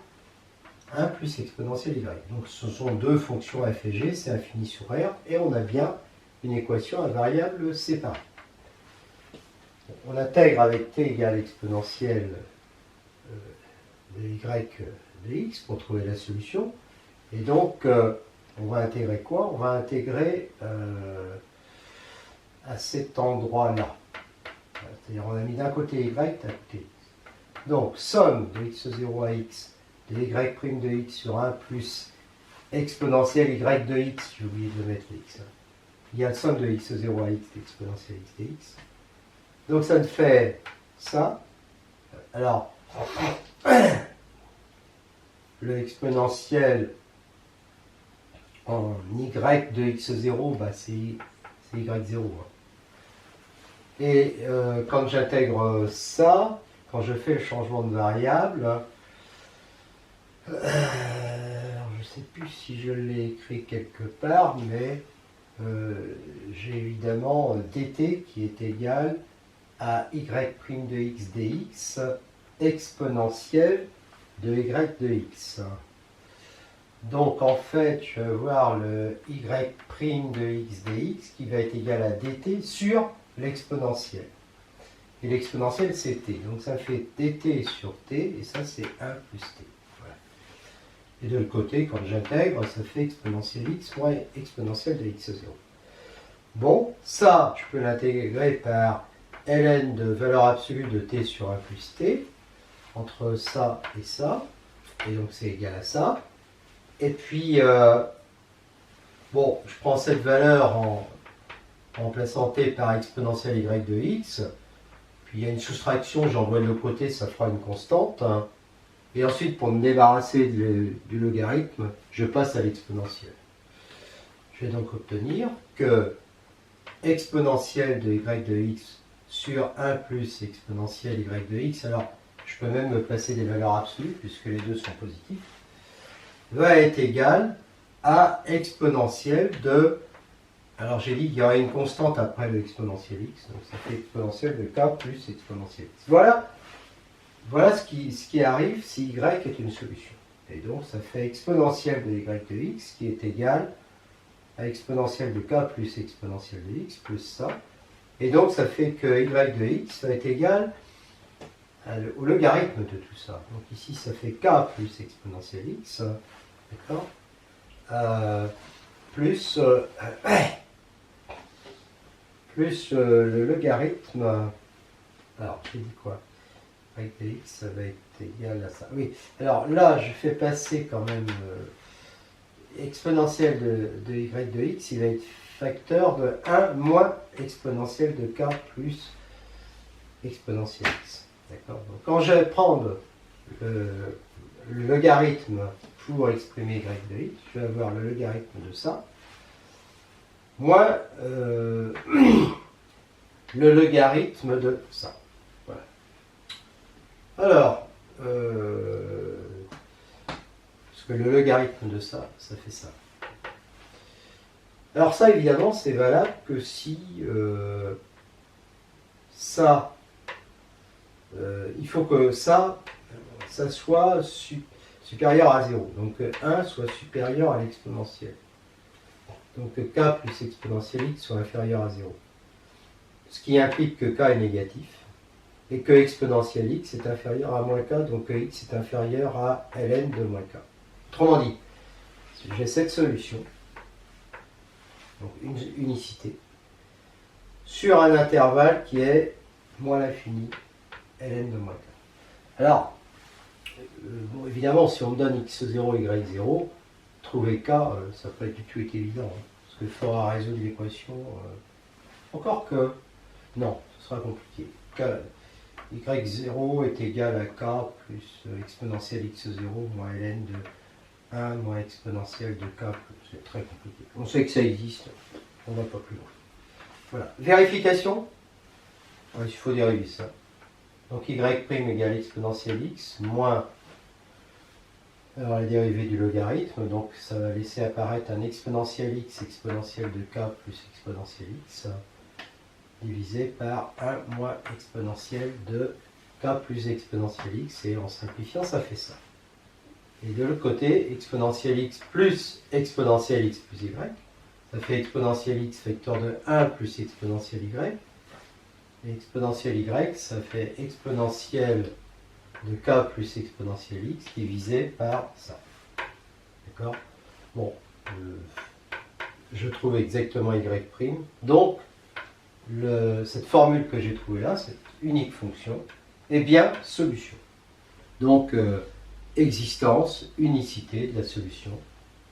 1 plus exponentielle y. Donc ce sont deux fonctions f et g, c'est infini sur R, et on a bien une équation à variables séparées. On intègre avec t égale exponentielle de y de x pour trouver la solution. Et donc, on va intégrer quoi? On va intégrer à cet endroit-là. C'est-à-dire, on a mis d'un côté y, d'un côté x. Donc, somme de x0 à x de y' de x sur 1 plus exponentielle y de x, j'ai oublié de mettre x, il y a la somme de x0 à x d'exponentielle x dx. Donc ça me fait ça. Alors, le exponentiel en y de x0, bah c'est y0. Et quand j'intègre ça, quand je fais le changement de variable, je ne sais plus si je l'ai écrit quelque part, mais j'ai évidemment dt qui est égal à y' de x dx exponentielle de y de x. Donc en fait, je vais avoir le y' de x dx qui va être égal à dt sur l'exponentielle. Et l'exponentielle c'est t. Donc ça fait dt sur t, et ça c'est 1 plus t. Voilà. Et de l'autre côté, quand j'intègre, ça fait exponentielle x moins exponentielle de x0. Bon, ça, je peux l'intégrer par ln de valeur absolue de t sur 1 plus t, entre ça et ça, et donc c'est égal à ça. Et puis, bon, je prends cette valeur en remplaçant t par exponentielle y de x, puis il y a une soustraction, j'envoie de l'autre côté, ça fera une constante, hein. Et ensuite, pour me débarrasser du logarithme, je passe à l'exponentielle. Je vais donc obtenir que exponentielle de y de x sur 1 plus exponentielle y de x, alors je peux même me placer des valeurs absolues puisque les deux sont positifs, va être égal à exponentielle de, alors j'ai dit qu'il y aurait une constante après le exponentielle x, donc ça fait exponentielle de k plus exponentielle x. Voilà ce qui arrive si y est une solution. Et donc ça fait exponentielle de y de x qui est égal à exponentielle de k plus exponentielle de x plus ça. Et donc ça fait que y de x va être égal au logarithme de tout ça. Donc ici ça fait k plus exponentielle x, d'accord, plus le logarithme. Alors j'ai dit quoi? Y de x ça va être égal à ça. Oui, alors là je fais passer quand même exponentielle de y de x, il va être facteur de 1 moins exponentielle de k plus exponentielle x. D'accord. Donc quand je vais prendre le logarithme pour exprimer y de x, je vais avoir le logarithme de ça, moins le logarithme de ça. Voilà. Alors, parce que le logarithme de ça, ça fait ça. Alors ça, évidemment, c'est valable que si ça, il faut que ça soit supérieur à 0. Donc 1 soit supérieur à l'exponentielle. Donc que k plus exponentielle x soit inférieur à 0. Ce qui implique que k est négatif et que exponentielle x est inférieur à moins k, donc que x est inférieur à ln de moins k. Autrement dit, si j'ai cette solution, donc une unicité, sur un intervalle qui est moins l'infini, ln de moins k. Alors, bon, évidemment, si on me donne x0, y0, trouver k, ça peut être du tout évident, hein, parce qu'il faudra résoudre l'équation. Encore que, non, ce sera compliqué. y0 est égal à k plus exponentielle x0 moins ln de 1 moins exponentielle de k, c'est très compliqué. On sait que ça existe, on ne va pas plus loin. Voilà. Vérification, il faut dériver ça. Donc y' égale exponentielle x moins Alors la dérivée du logarithme, donc ça va laisser apparaître un exponentiel x exponentiel de k plus exponentiel x divisé par 1 moins exponentiel de k plus exponentiel x, et en simplifiant ça fait ça. Et de l'autre côté, exponentiel x plus exponentiel x plus y, ça fait exponentiel x vecteur de 1 plus exponentiel y, et exponentiel y, ça fait exponentiel de k plus exponentiel x divisé par ça. D'accord? Bon, je trouve exactement y'. Donc, cette formule que j'ai trouvée là, cette unique fonction, est bien solution. Donc, existence, unicité de la solution.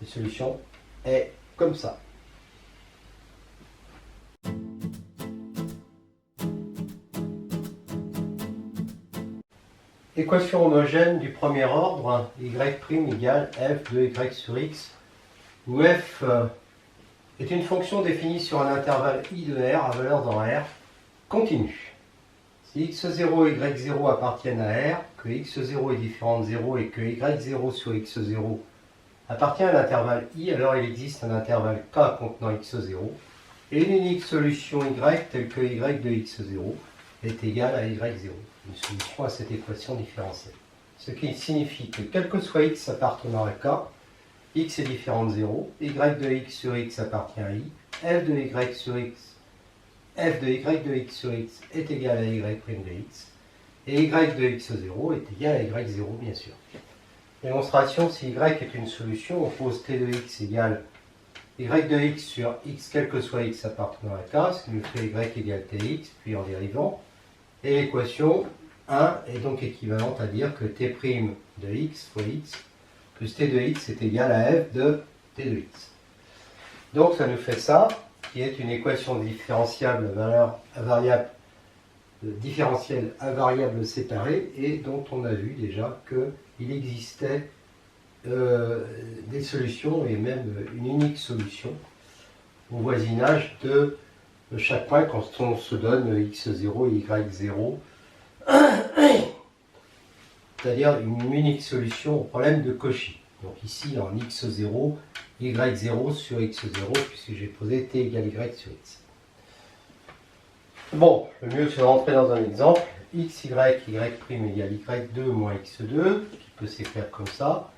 La solution est comme ça. Équation homogène du premier ordre, y' égale f de y sur x, où f est une fonction définie sur un intervalle i de r à valeur dans R continue. Si x0 et y0 appartiennent à R, que x0 est différent de 0 et que y0 sur x0 appartient à l'intervalle i, alors il existe un intervalle k contenant x0 et une unique solution y telle que y de x0 est égale à y0, une solution à cette équation différentielle. Ce qui signifie que quel que soit x appartenant à k, x est différent de 0, y de x sur x appartient à i, f de y sur x, f de y de x sur x est égal à y' de x, et y de x0 est égal à y0 bien sûr. Démonstration, si y est une solution, on pose t de x égale y de x sur x, quel que soit x appartenant à k, ce qui nous fait y égale tx, puis en dérivant. Et l'équation 1 est donc équivalente à dire que t' de x fois x plus t de x est égal à f de t de x. Donc ça nous fait ça, qui est une équation différentielle à variables séparées, et dont on a vu déjà qu'il existait des solutions, et même une unique solution, au voisinage de chaque point quand on se donne x0 et y0, c'est-à-dire une unique solution au problème de Cauchy. Donc ici en x0, y0 sur x0, puisque j'ai posé t égale y sur x. Bon, le mieux c'est de rentrer dans un exemple. X, y, y' égale y2 moins x2, qui peut s'écrire comme ça.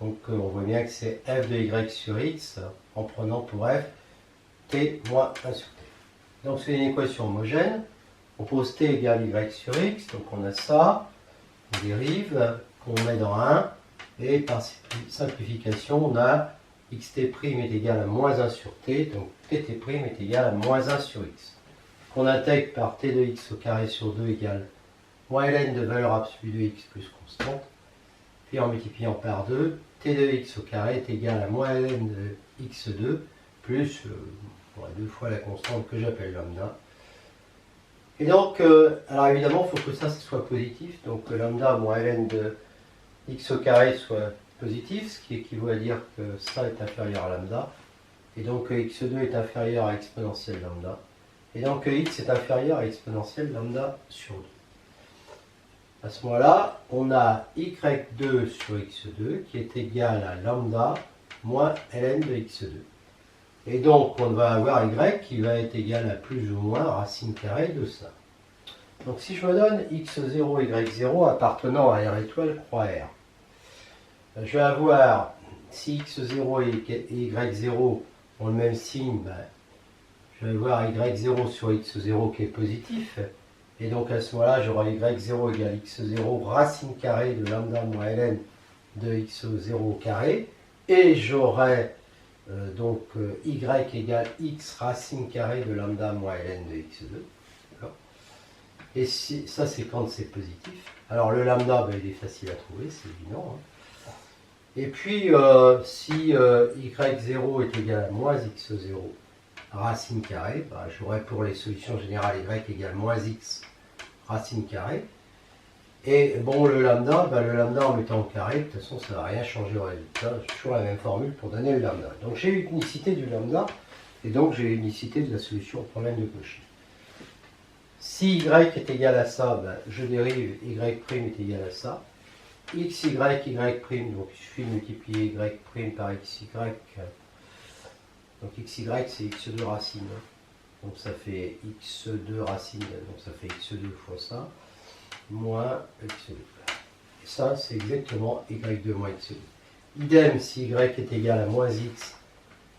Donc on voit bien que c'est f de y sur x, en prenant pour f t moins 1 sur t. Donc c'est une équation homogène. On pose t égale y sur x, donc on a ça, on dérive, qu'on met dans 1, et par simplification, on a xt' est égal à moins 1 sur t, donc tt' est égal à moins 1 sur x. Qu'on intègre par t de x au carré sur 2 égale moins ln de valeur absolue de x plus constante, puis en multipliant par 2, t de x au carré est égal à moins ln de x2 plus 2 fois la constante que j'appelle lambda. Et donc, alors évidemment, il faut que ça soit positif, donc que lambda moins ln de x au carré soit positif, ce qui équivaut à dire que ça est inférieur à lambda, et donc que x2 est inférieur à exponentielle lambda, et donc que x est inférieur à exponentielle lambda sur 2. À ce moment-là, on a y2 sur x2 qui est égal à lambda moins ln de x2. Et donc, on va avoir y qui va être égal à plus ou moins racine carrée de ça. Donc, si je me donne x0, y0 appartenant à R étoile croix R, je vais avoir, si x0 et y0 ont le même signe, je vais avoir y0 sur x0 qui est positif. Et donc, à ce moment-là, j'aurai y0 égale x0 racine carrée de lambda moins ln de x0 au carré. Et j'aurai donc y égale x racine carrée de lambda moins ln de x2. Et si, ça, c'est quand c'est positif. Alors le lambda, il est facile à trouver, c'est évident. Hein. Et puis, si y0 est égal à moins x0 racine carrée, j'aurai pour les solutions générales y égale moins x racine carrée. Et bon, le lambda en mettant au carré, de toute façon, ça ne va rien changer au résultat. J'ai toujours la même formule pour donner le lambda. Donc j'ai l'unicité du lambda, et donc j'ai l'unicité de la solution au problème de Cauchy. Si y est égal à ça, je dérive y' est égal à ça. xy, y', donc il suffit de multiplier y' par xy, donc xy c'est x2 racine, donc ça fait x2 racine, donc ça fait x2 fois ça, moins x2. Et ça c'est exactement y2 moins x2. Idem si y est égal à moins x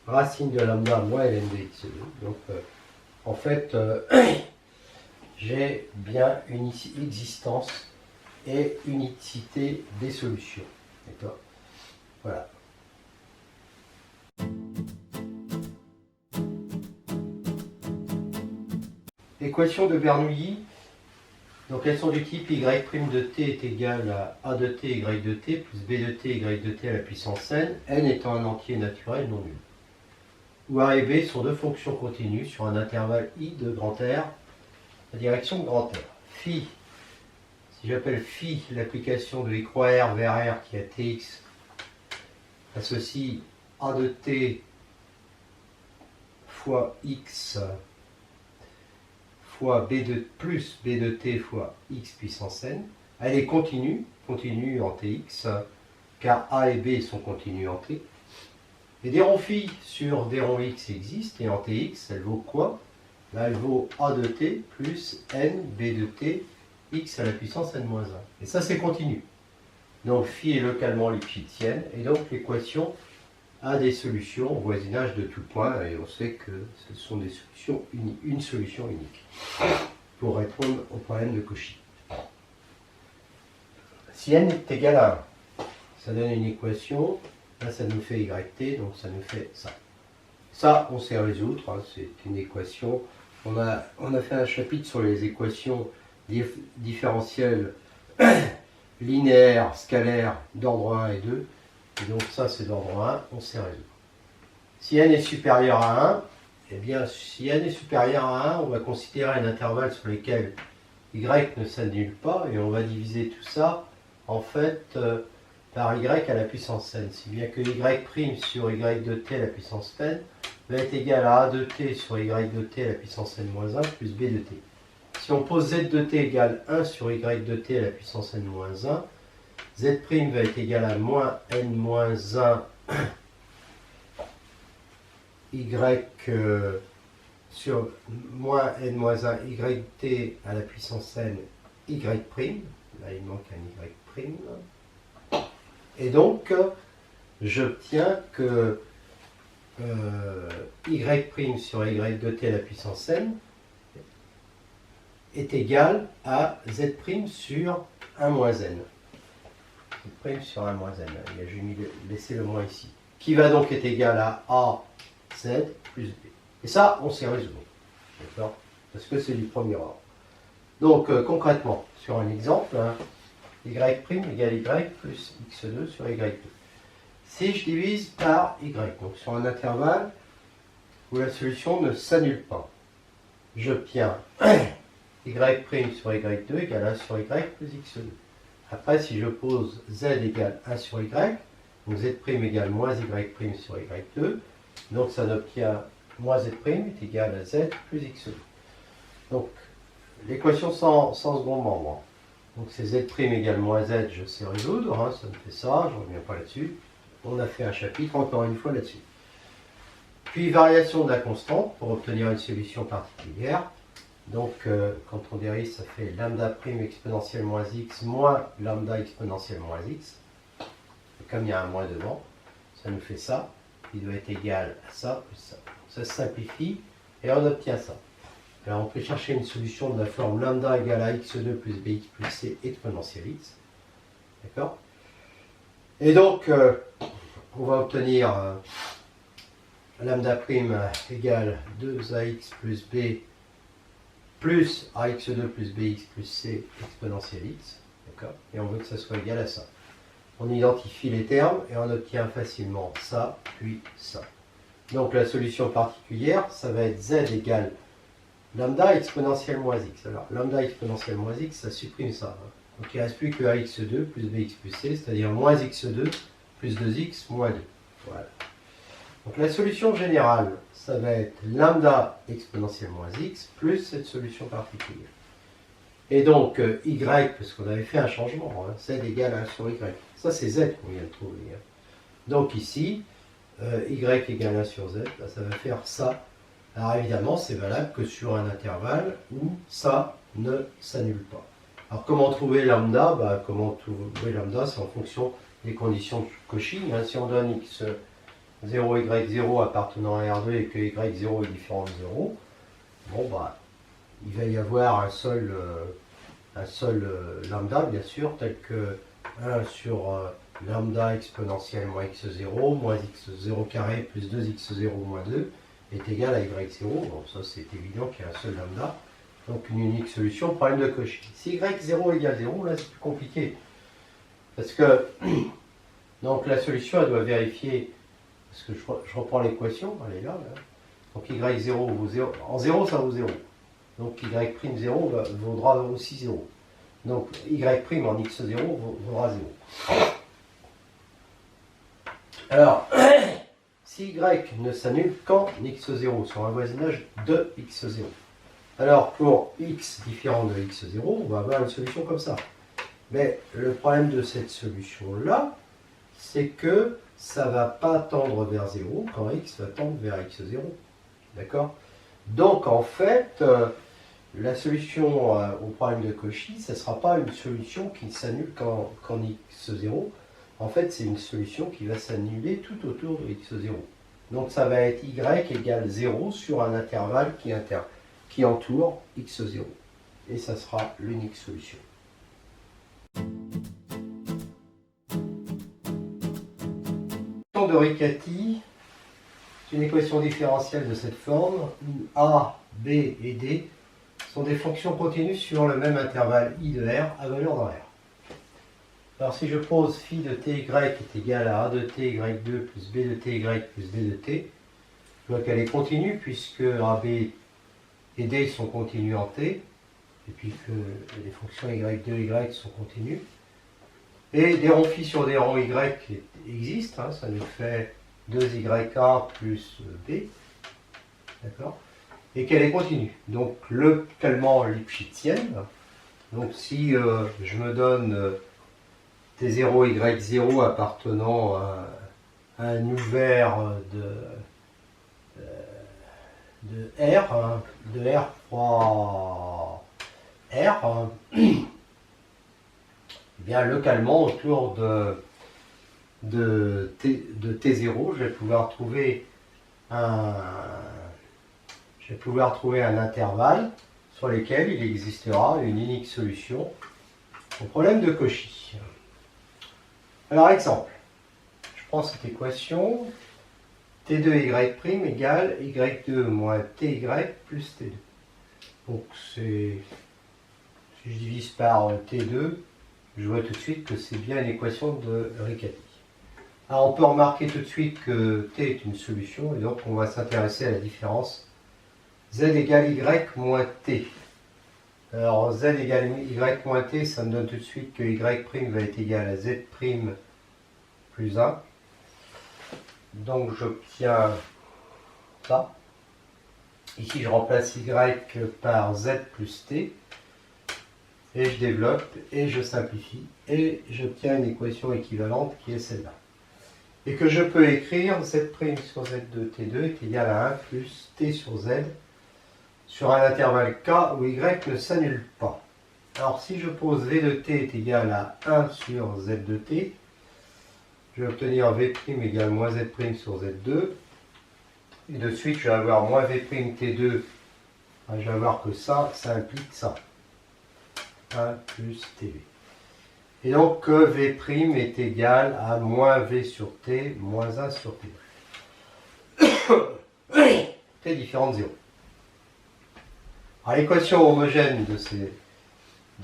racine de lambda moins ln de x2. Donc en fait j'ai bien une existence et unicité des solutions. D'accord? Voilà. Équation de Bernoulli. Donc elles sont du type y' de t est égal à a de t, y de t, plus b de t, y de t à la puissance n étant un entier naturel non nul. Où a et b sont deux fonctions continues sur un intervalle i de grand R, la direction de grand R. Phi, si j'appelle phi l'application de i croix R vers R qui a tx, associe a de t fois x fois b de plus b de t fois x puissance n, elle est continue en tx, car a et b sont continues en t. Et des ronds phi sur des ronds x existent, et en tx, elle vaut quoi? Là, elle vaut a de t plus n b de t x à la puissance n-1. Et ça, c'est continu. Donc phi est localement lipschitzienne, et donc l'équation a des solutions au voisinage de tout point, et on sait que ce sont des solutions une solution unique pour répondre au problème de Cauchy. Si n est égal à 1, ça donne une équation, là ça nous fait yt, donc ça nous fait ça. Ça, on sait résoudre, hein, c'est une équation. On a fait un chapitre sur les équations différentielles linéaires, scalaires d'ordre 1 et 2. Et donc ça c'est d'ordre 1, on sait résoudre. Si n est supérieur à 1, eh bien si n est supérieur à 1, on va considérer un intervalle sur lequel y ne s'annule pas, et on va diviser tout ça en fait par y à la puissance n, si bien que y' sur y de t à la puissance n va être égal à a de t sur y de t à la puissance n-1 plus b de t. Si on pose z de t égale 1 sur y de t à la puissance n-1, z' va être égal à moins n-1 y sur moins n-1 yt à la puissance n y'. Là, il manque un y'. Et donc, j'obtiens que y' sur y de t à la puissance n est égal à z' sur 1 moins n. Z' sur 1 moins n. J'ai laissé le moins ici. Qui va donc être égal à a z plus b. Et ça, on sait résoudre. D'accord? Parce que c'est du premier ordre. Donc, concrètement, sur un exemple, hein, y' égale y plus x2 sur y2. Si je divise par y, donc sur un intervalle où la solution ne s'annule pas, j'obtiens y' sur y2 égale 1 sur y plus x2. Après, si je pose z égale 1 sur y, donc z' égale moins y' sur y2, donc ça obtient moins z' est égal à z plus x2. Donc, l'équation sans second membre. Donc c'est z' égale moins z, je sais résoudre, hein, ça me fait ça, je ne reviens pas là-dessus. On a fait un chapitre encore une fois là-dessus. Puis variation de la constante pour obtenir une solution particulière. Donc quand on dérive, ça fait lambda prime exponentielle moins x moins lambda exponentielle moins x. Et comme il y a un moins devant, ça nous fait ça, qui doit être égal à ça plus ça. Ça se simplifie et on obtient ça. Alors on peut chercher une solution de la forme lambda égale à x2 plus bx plus c exponentielle x. D'accord? Et donc, on va obtenir lambda prime égale 2ax plus b plus ax2 plus bx plus c exponentielle x. D'accord? Et on veut que ça soit égal à ça. On identifie les termes et on obtient facilement ça, puis ça. Donc la solution particulière, ça va être z égale lambda exponentielle moins x. Alors, lambda exponentielle moins x, ça supprime ça. Hein. Donc, il ne reste plus que ax2 plus bx plus c, c'est-à-dire moins x2 plus 2x moins 2. Voilà. Donc, la solution générale, ça va être lambda exponentielle moins x plus cette solution particulière. Et donc y, parce qu'on avait fait un changement, hein, z égale 1 sur y. Ça c'est z qu'on vient de trouver. Hein. Donc ici, y égale 1 sur z, bah, ça va faire ça. Alors évidemment, c'est valable que sur un intervalle où ça ne s'annule pas. Alors comment trouver lambda? Bah, comment trouver lambda? C'est en fonction des conditions de Cauchy. Hein. Si on donne x0, y0 appartenant à R2 et que y0 est différent de 0, bon bah, il va y avoir un seul lambda, bien sûr, tel que 1 sur lambda exponentielle moins x0, moins x0 carré plus 2x0 moins 2 est égal à y0. Bon, ça c'est évident qu'il y a un seul lambda. Donc une unique solution, problème de Cauchy. Si y0 égale 0, là c'est plus compliqué. Parce que donc la solution, elle doit vérifier, parce que je reprends l'équation, elle est là, là. Donc y0 vaut 0, en 0 ça vaut 0. Donc y'0 vaudra aussi 0. Donc y' en x0 vaudra 0. Alors, si y ne s'annule qu'en x0, sur un voisinage de x0. Alors pour x différent de x0, on va avoir une solution comme ça. Mais le problème de cette solution-là, c'est que ça ne va pas tendre vers 0 quand x va tendre vers x0. D'accord? Donc en fait, la solution au problème de Cauchy, ce ne sera pas une solution qui s'annule qu'en x0. En fait, c'est une solution qui va s'annuler tout autour de x0. Donc ça va être y égale 0 sur un intervalle qui entoure x0. Et ça sera l'unique solution. De Riccati, c'est une équation différentielle de cette forme où a, b et d sont des fonctions continues sur le même intervalle i de r à valeur dans r. Alors si je pose phi de ty est égal à a de t y2 plus b de ty plus d de t, je vois qu'elle est continue puisque a, b et d sont continues en t, et puis que les fonctions y2, y sont continues. Et d rond phi sur d rond y existe, hein, ça nous fait 2ya plus b, d'accord, et qu'elle est continue. Donc localement lipschitzienne. Donc si je me donne t0, y0 appartenant à un ouvert de R, hein, de R fois R, hein, eh bien localement autour de T0, je vais pouvoir trouver un intervalle sur lequel il existera une unique solution au problème de Cauchy. Alors exemple, je prends cette équation, T2y' égale y2 moins ty plus t2. Donc si je divise par t2, je vois tout de suite que c'est bien une équation de Riccati. Alors on peut remarquer tout de suite que t est une solution, et donc on va s'intéresser à la différence z égale y moins t. Alors z égale y moins t, ça me donne tout de suite que y' va être égal à z' plus 1. Donc j'obtiens ça. Ici je remplace y par z plus t. Et je développe, et je simplifie, et j'obtiens une équation équivalente qui est celle-là. Et que je peux écrire z' sur z de t2 est égal à 1 plus t sur z sur un intervalle k où y ne s'annule pas. Alors si je pose v de t est égal à 1 sur z de t, je vais obtenir v' égale moins z' sur z2. Et de suite, je vais avoir moins v' t2. Je vais avoir que ça implique ça. 1 plus tv. Et donc v' est égal à moins v sur t moins 1 sur t. T différent de 0. Alors l'équation homogène de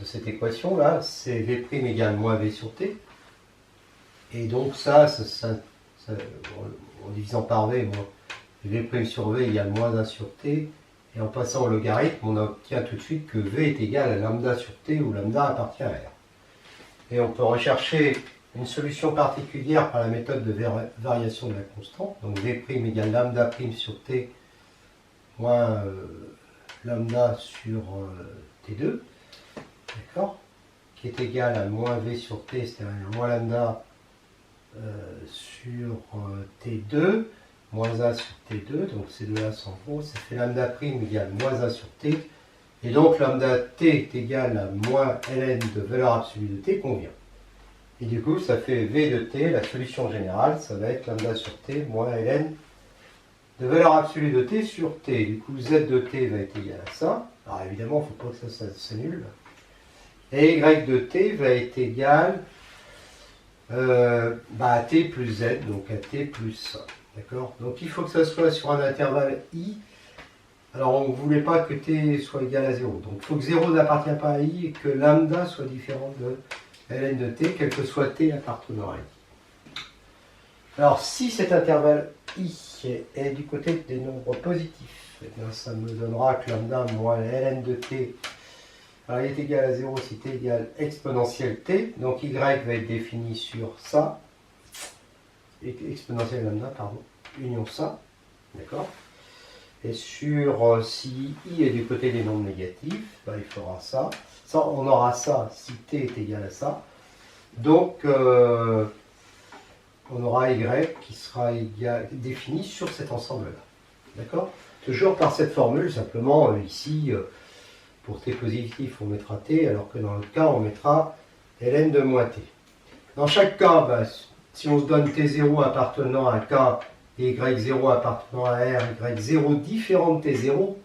cette équation-là, c'est v' égale moins v sur t. Et donc ça en divisant par v, v' sur v égale moins 1 sur t. Et en passant au logarithme, on obtient tout de suite que v est égal à lambda sur t, où lambda appartient à r. Et on peut rechercher une solution particulière par la méthode de variation de la constante. Donc v' égale lambda prime sur t moins lambda sur t2. d'accord, qui est égal à moins V sur T, c'est-à-dire moins lambda sur T2, moins A sur T2, donc ces deux-là s'en vont, ça fait lambda prime égale moins A sur T, et donc lambda T est égal à moins ln de valeur absolue de T convient. Et du coup, ça fait V de T, la solution générale, ça va être lambda sur T moins ln de valeur absolue de T sur T. Du coup, Z de T va être égal à ça. Alors évidemment, il ne faut pas que ça s'annule. Et Y de T va être égal à T plus Z, donc à T plus ça. D'accord? Donc il faut que ça soit sur un intervalle I. Alors on ne voulait pas que T soit égal à 0. Donc il faut que 0 n'appartient pas à I et que lambda soit différent de ln de T, quel que soit T appartenant à I. Alors si cet intervalle I est du côté des nombres positifs, eh bien, ça me donnera que lambda moins ln de T est égal à 0 si T égale exponentielle T. Donc Y va être défini sur ça, exponentielle lambda, pardon, union ça, d'accord. Et sur si I est du côté des nombres négatifs, il fera ça. Ça, on aura ça si T est égal à ça. Donc, on aura Y qui sera défini sur cet ensemble-là. D'accord? Toujours par cette formule, simplement, ici, pour T positif, on mettra T, alors que dans l'autre cas, on mettra ln de moins T. Dans chaque cas, si on se donne T0 appartenant à K et Y0 appartenant à R, Y0 différent de T0,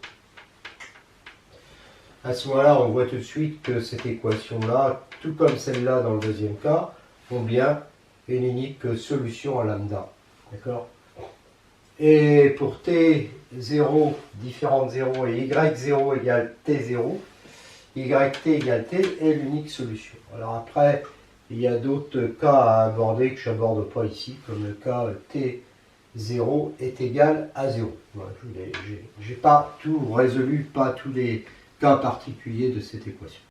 à ce moment-là, on voit tout de suite que cette équation-là, tout comme celle-là dans le deuxième cas, ont bien une unique solution à lambda. D'accord? Et pour T0 différent de 0 et Y0 égale T0, YT égale T est l'unique solution. Alors après, il y a d'autres cas à aborder que je n'aborde pas ici, comme le cas T0 est égal à 0. Voilà, je n'ai pas tout résolu, pas tous les cas particuliers de cette équation.